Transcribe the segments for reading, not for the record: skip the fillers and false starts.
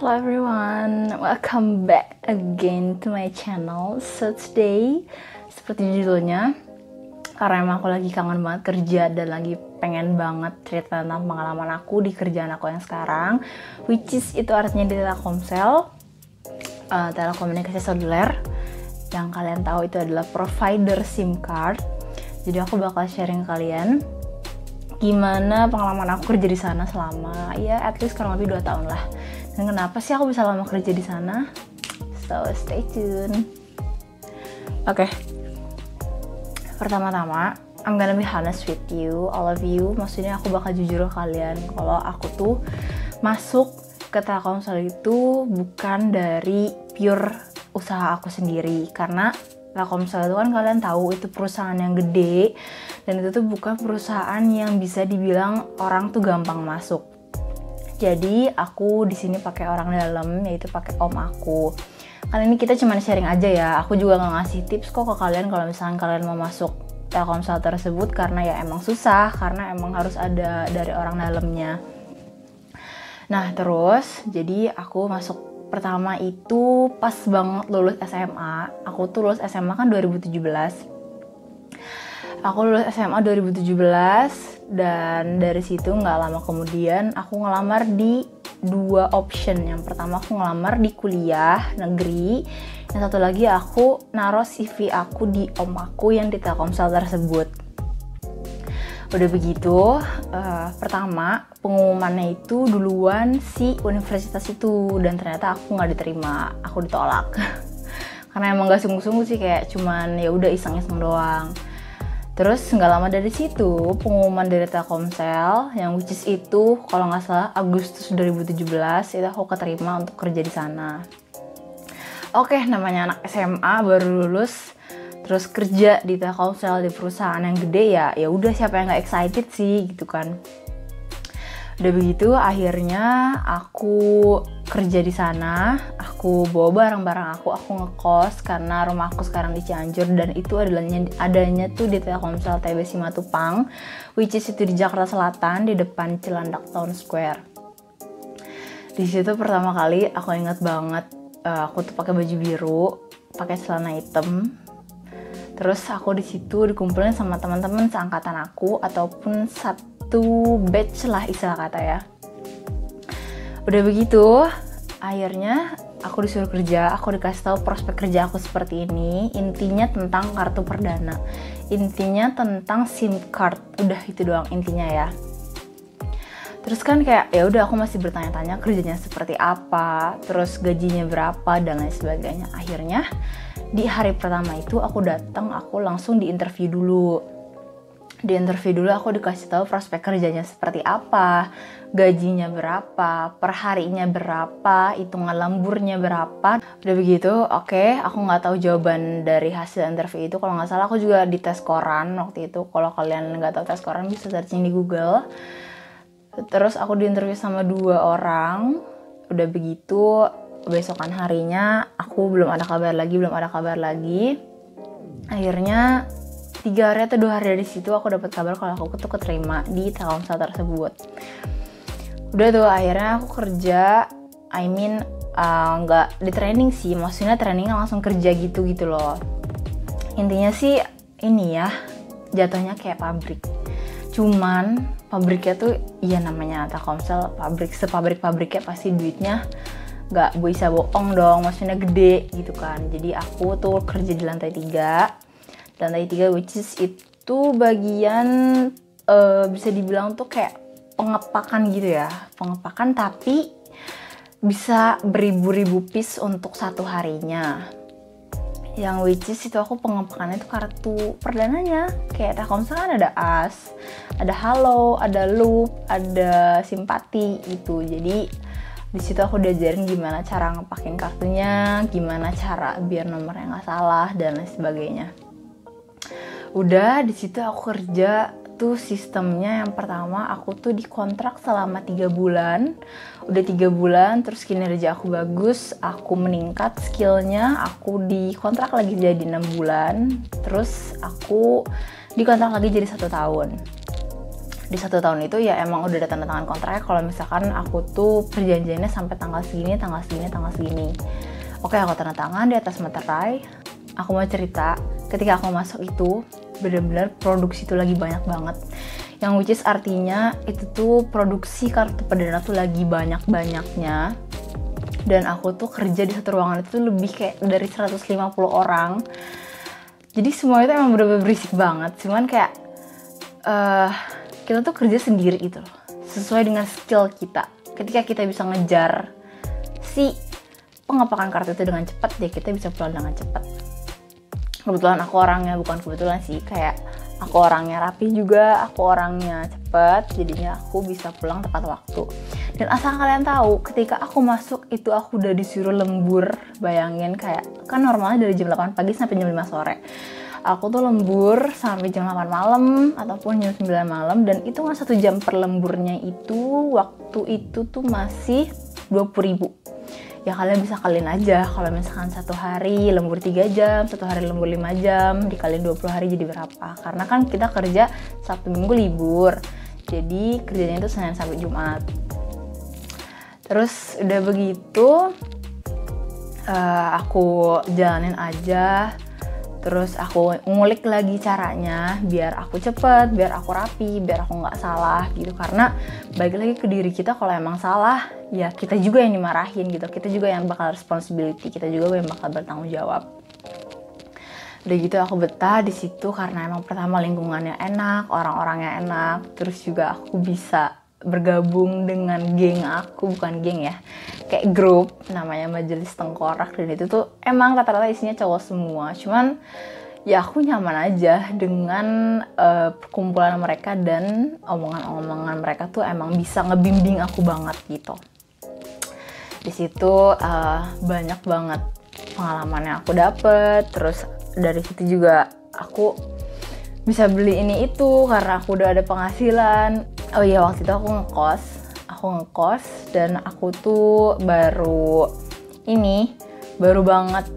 Hello everyone, welcome back again to my channel. So today, seperti judulnya, karena emang aku lagi kangen banget kerja dan lagi pengen banget cerita tentang pengalaman aku di kerjaan aku yang sekarang, which is itu artinya di Telkomsel, telekomunikasi seluler. Yang kalian tahu itu adalah provider SIM card. Jadi aku bakal sharing ke kalian gimana pengalaman aku kerja di sana selama ya at least kurang lebih 2 tahun lah. Dan kenapa sih aku bisa lama kerja di sana? So stay tune. Oke. Pertama-tama, I'm gonna be honest with you, all of you. Maksudnya aku bakal jujur ke kalian kalau aku tuh masuk ke Telkomsel itu bukan dari pure usaha aku sendiri, karena Telkomsel itu kan kalian tahu itu perusahaan yang gede dan itu tuh bukan perusahaan yang bisa dibilang orang tuh gampang masuk. Jadi aku di sini pakai orang dalam, yaitu pakai om aku. Kali ini kita cuma sharing aja ya. Aku juga nggak ngasih tips kok ke kalian kalau misalnya kalian mau masuk Telkomsel tersebut, karena ya emang susah, karena emang harus ada dari orang dalamnya. Nah terus, jadi aku masuk pertama itu pas banget lulus SMA. Aku tuh lulus SMA kan 2017. Aku lulus SMA 2017 dan dari situ nggak lama kemudian aku ngelamar di 2 option. Yang pertama aku ngelamar di kuliah negeri, yang satu lagi aku naruh CV aku di om aku yang di Telkomsel tersebut. Udah begitu, pertama pengumumannya itu duluan si universitas itu dan ternyata aku nggak diterima, aku ditolak. Karena emang nggak sungguh-sungguh sih, kayak cuman ya udah iseng-iseng doang. Terus nggak lama dari situ pengumuman dari Telkomsel yang which is itu kalau nggak salah Agustus 2017 itu aku keterima untuk kerja di sana. Oke, namanya anak SMA baru lulus terus kerja di Telkomsel di perusahaan yang gede ya udah siapa yang nggak excited sih gitu kan. Udah begitu akhirnya aku kerja di sana, aku bawa barang-barang aku ngekos karena rumah aku sekarang di Cianjur dan itu adanya tuh di Telkomsel TB Simatupang, which is itu di Jakarta Selatan di depan Cilandak Town Square. Di situ pertama kali aku ingat banget, aku tuh pakai baju biru, pakai celana hitam. Terus aku di situ dikumpulin sama teman-teman seangkatan aku ataupun satu batch lah istilah kata ya. Udah begitu, akhirnya aku disuruh kerja, aku dikasih tahu prospek kerja aku seperti ini. Intinya tentang kartu perdana, intinya tentang SIM card, udah itu doang intinya ya. Terus kan kayak ya udah aku masih bertanya-tanya kerjanya seperti apa, terus gajinya berapa dan lain sebagainya. Akhirnya di hari pertama itu aku datang, aku langsung di interview dulu. Di interview dulu aku dikasih tahu prospek kerjanya seperti apa, gajinya berapa, perharinya berapa, hitungan lemburnya berapa. Udah begitu, oke, aku nggak tahu jawaban dari hasil interview itu. Kalau nggak salah aku juga di tes koran waktu itu. Kalau kalian nggak tahu tes koran bisa searching di Google. Terus aku di interview sama 2 orang. Udah begitu, besokan harinya aku belum ada kabar lagi. Akhirnya 3 hari atau 2 hari dari situ aku dapat kabar kalau aku tuh keterima di Telkomsel tersebut. Udah tuh akhirnya aku kerja, nggak di training sih, maksudnya trainingnya langsung kerja gitu loh. Intinya sih ini ya, jatuhnya kayak pabrik. Cuman pabriknya tuh ya namanya Telkomsel, sepabrik-pabriknya pasti duitnya nggak bisa bohong dong, maksudnya gede gitu kan. Jadi aku tuh kerja di lantai 3 which is itu bagian bisa dibilang tuh kayak pengepakan gitu ya, pengepakan tapi bisa beribu-ribu piece untuk satu harinya. Yang which is itu aku pengepakannya itu kartu perdananya. Kayak Telkomsel kan ada AS, ada Halo, ada Loop, ada Simpati gitu. Jadi di situ aku diajarin gimana cara ngepakin kartunya, gimana cara biar nomornya nggak salah dan lain sebagainya. Udah di situ aku kerja tuh sistemnya yang pertama aku tuh dikontrak selama 3 bulan. Udah 3 bulan terus kinerja aku bagus, aku meningkat skillnya, aku dikontrak lagi jadi 6 bulan. Terus aku dikontrak lagi jadi 1 tahun. Di 1 tahun itu ya emang udah ada tanda tangan kontraknya kalau misalkan aku tuh perjanjiannya sampai tanggal segini, tanggal segini, tanggal segini. Oke, aku tanda tangan di atas materai. Aku mau cerita, ketika aku masuk itu bener-bener produksi tuh lagi banyak banget. Yang which is artinya itu tuh produksi kartu perdana tuh lagi banyak-banyaknya. Dan aku tuh kerja di satu ruangan itu lebih kayak dari 150 orang. Jadi semua itu emang bener-bener berisik banget. Cuman kayak kita tuh kerja sendiri gitu loh, sesuai dengan skill kita. Ketika kita bisa ngejar si pengepakan kartu itu dengan cepat, ya kita bisa pulang dengan cepat. Kebetulan aku orangnya, bukan kebetulan sih, kayak aku orangnya rapi juga, aku orangnya cepet, jadinya aku bisa pulang tepat waktu. Dan asal kalian tahu, ketika aku masuk itu aku udah disuruh lembur. Bayangin, kayak kan normalnya dari jam 8 pagi sampai jam 5 sore. Aku tuh lembur sampai jam 8 malam ataupun jam 9 malam, dan itu nggak 1 jam per lemburnya itu, waktu itu tuh masih 20.000. Ya kalian bisa kalian aja, kalau misalkan 1 hari lembur 3 jam, 1 hari lembur 5 jam, dikaliin 20 hari jadi berapa. Karena kan kita kerja Sabtu Minggu libur, jadi kerjanya itu Senin sampai Jumat. Terus udah begitu, aku jalanin aja. Terus aku ngulik lagi caranya biar aku cepet, biar aku rapi, biar aku nggak salah gitu. Karena balik lagi ke diri kita, kalau emang salah ya kita juga yang dimarahin gitu. Kita juga yang bakal responsibility, kita juga yang bakal bertanggung jawab. Udah gitu aku betah di situ karena emang pertama lingkungannya enak, orang-orangnya enak. Terus juga aku bisa bergabung dengan geng aku, bukan geng ya, kayak grup namanya Majelis Tengkorak, dan itu tuh emang rata-rata isinya cowok semua. Cuman ya aku nyaman aja dengan perkumpulan mereka, dan omongan-omongan mereka tuh emang bisa ngebimbing aku banget gitu. Di situ banyak banget pengalaman yang aku dapet. Terus dari situ juga aku bisa beli ini itu karena aku udah ada penghasilan. Oh iya, waktu itu aku ngekos dan aku tuh baru banget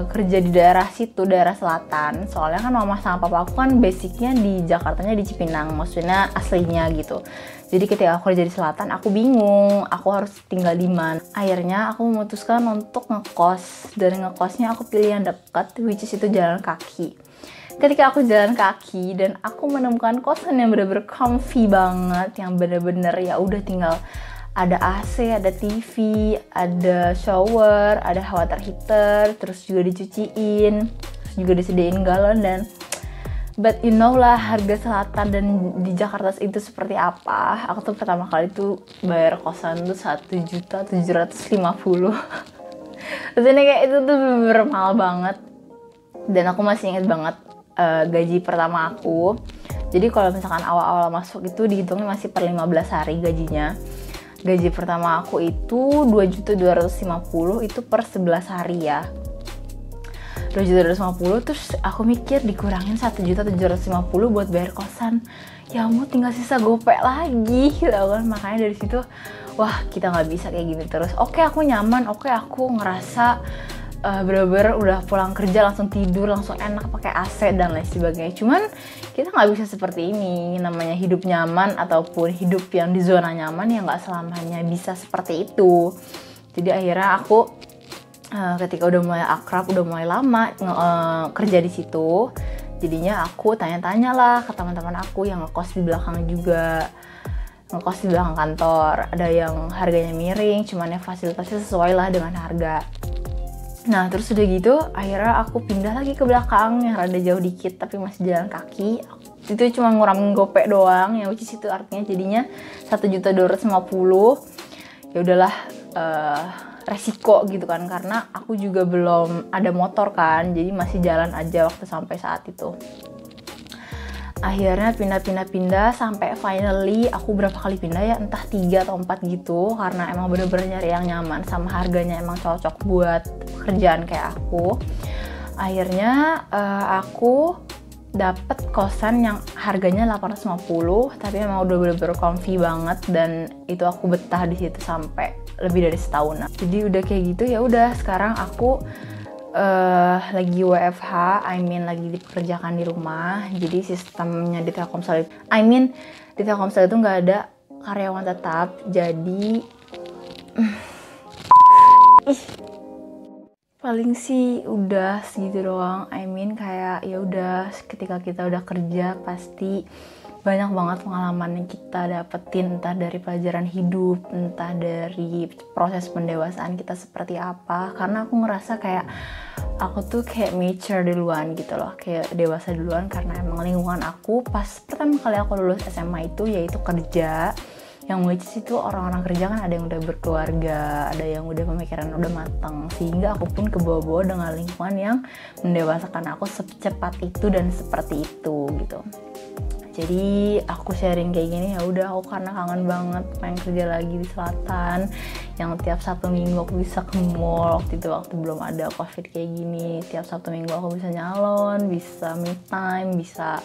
kerja di daerah situ, daerah selatan. Soalnya kan mama sama papa aku kan basicnya di Jakartanya di Cipinang, maksudnya aslinya gitu. Jadi ketika aku kerja di selatan, aku bingung aku harus tinggal di mana. Akhirnya aku memutuskan untuk ngekos. Dari ngekosnya aku pilih yang dekat, which is itu jalan kaki. Ketika aku jalan kaki dan aku menemukan kosan yang bener-bener comfy banget, yang bener-bener ya udah tinggal ada AC, ada TV, ada shower, ada water heater, terus juga dicuciin, terus juga disediain galon. Dan but you know lah harga selatan dan di Jakarta itu seperti apa. Aku tuh pertama kali tuh bayar kosan tuh 1.750.000. Terus ini kayak itu tuh bener-bener mahal banget. Dan aku masih inget banget gaji pertama aku. Jadi kalau misalkan awal-awal masuk itu dihitungnya masih per 15 hari gajinya. Gaji pertama aku itu 2.250.000 itu per 11 hari ya. 2.250.000, terus aku mikir dikurangin 1.750.000 buat bayar kosan. Ya mau tinggal sisa gopek lagi gitu kan. Makanya dari situ wah, kita nggak bisa kayak gini terus. Oke, aku nyaman, oke aku ngerasa bener-bener udah pulang kerja langsung tidur, langsung enak pakai AC dan lain sebagainya. Cuman kita nggak bisa seperti ini. Namanya hidup nyaman ataupun hidup yang di zona nyaman ya nggak selamanya bisa seperti itu. Jadi akhirnya aku ketika udah mulai akrab, udah mulai lama kerja di situ, jadinya aku tanya-tanya lah ke teman-teman aku yang ngekos di belakang juga, ngekos di belakang kantor. Ada yang harganya miring, cuman ya fasilitasnya sesuai lah dengan harga. Nah terus udah gitu akhirnya aku pindah lagi ke belakang yang rada jauh dikit tapi masih jalan kaki. Itu cuma ngurangin gopek doang, yang which is itu artinya jadinya 1.250.000. Ya udahlah, resiko gitu kan, karena aku juga belum ada motor kan, jadi masih jalan aja waktu sampai saat itu. Akhirnya pindah sampai finally aku berapa kali pindah ya, entah 3 atau 4 gitu, karena emang bener-bener nyari yang nyaman sama harganya emang cocok buat pekerjaan kayak aku. Akhirnya aku dapet kosan yang harganya 850, tapi emang udah bener-bener comfy banget, dan itu aku betah di situ sampai lebih dari setahunan. Jadi udah kayak gitu ya udah, sekarang aku lagi WFH, lagi dipekerjakan di rumah. Jadi sistemnya di Telkomsel, di Telkomsel itu nggak ada karyawan tetap. Jadi paling sih udah segitu doang. Kayak ya udah, ketika kita udah kerja pasti banyak banget pengalaman yang kita dapetin, entah dari pelajaran hidup, entah dari proses pendewasaan kita seperti apa. Karena aku ngerasa kayak aku tuh kayak mature duluan gitu loh, kayak dewasa duluan, karena emang lingkungan aku pas pertama kali aku lulus SMA itu yaitu kerja, yang which is itu orang-orang kerja kan ada yang udah berkeluarga, ada yang udah pemikiran udah matang, sehingga aku pun kebawa-bawa dengan lingkungan yang mendewasakan aku secepat itu dan seperti itu gitu. Jadi aku sharing kayak gini ya udah, aku karena kangen banget pengen kerja lagi di selatan, yang tiap Sabtu Minggu aku bisa ke mall. Waktu belum ada covid kayak gini, tiap Sabtu Minggu aku bisa nyalon, bisa me time, bisa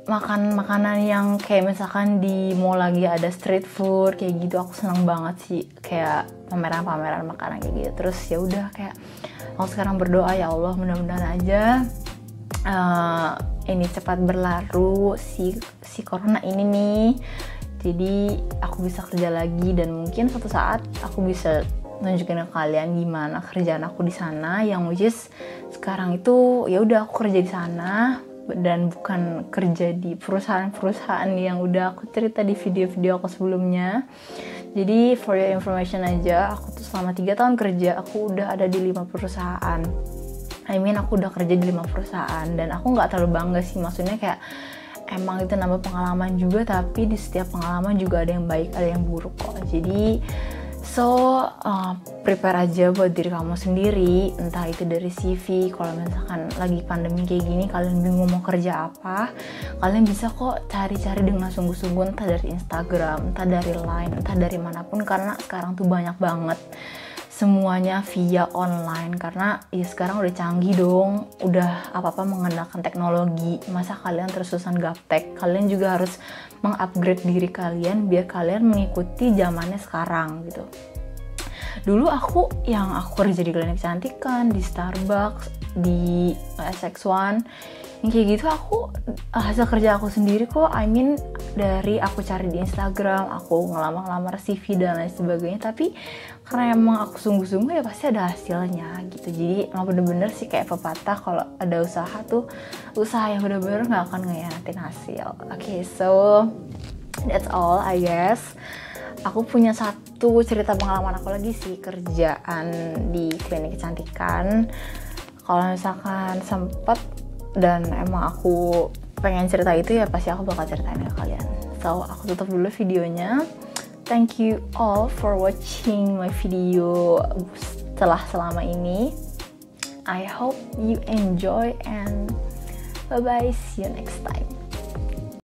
makan makanan yang kayak misalkan di mall lagi ada street food kayak gitu. Aku seneng banget sih kayak pameran makanan kayak gitu. Terus ya udah, kayak aku sekarang berdoa, ya Allah mudah-mudahan aja ini cepat berlalu si corona ini nih. Jadi aku bisa kerja lagi, dan mungkin suatu saat aku bisa nunjukin ke kalian gimana kerjaan aku di sana, yang which is sekarang itu ya udah aku kerja di sana dan bukan kerja di perusahaan-perusahaan yang udah aku cerita di video-video aku sebelumnya. Jadi for your information aja, aku tuh selama 3 tahun kerja aku udah ada di 5 perusahaan. Aku udah kerja di 5 perusahaan, dan aku nggak terlalu bangga sih, maksudnya kayak emang itu nambah pengalaman juga, tapi di setiap pengalaman juga ada yang baik, ada yang buruk kok. Jadi prepare aja buat diri kamu sendiri, entah itu dari CV. Kalau misalkan lagi pandemi kayak gini kalian bingung mau kerja apa, kalian bisa kok cari-cari dengan sungguh-sungguh, entah dari Instagram, entah dari Line, entah dari manapun, karena sekarang tuh banyak banget semuanya via online. Karena ya sekarang udah canggih dong, udah apa-apa mengandalkan teknologi. Masa kalian terus-terusan gaptek? Kalian juga harus mengupgrade diri kalian biar kalian mengikuti zamannya sekarang gitu. Dulu aku kerja di klinik kecantikan, di Starbucks, di SX1, yang kayak gitu aku hasil kerja aku sendiri kok. Dari aku cari di Instagram, aku ngelamar CV dan lain sebagainya. Tapi karena emang aku sungguh-sungguh, ya pasti ada hasilnya gitu. Jadi emang bener-bener sih kayak pepatah, kalau ada usaha tuh, usaha yang bener-bener gak akan ngehianatin hasil. Okay, so that's all I guess. Aku punya satu cerita pengalaman aku lagi sih, kerjaan di klinik kecantikan. Kalau misalkan sempet dan emang aku pengen cerita itu, ya pasti aku bakal ceritain ke kalian. So aku tutup dulu videonya. Thank you all for watching my video selama ini. I hope you enjoy, and bye bye, see you next time.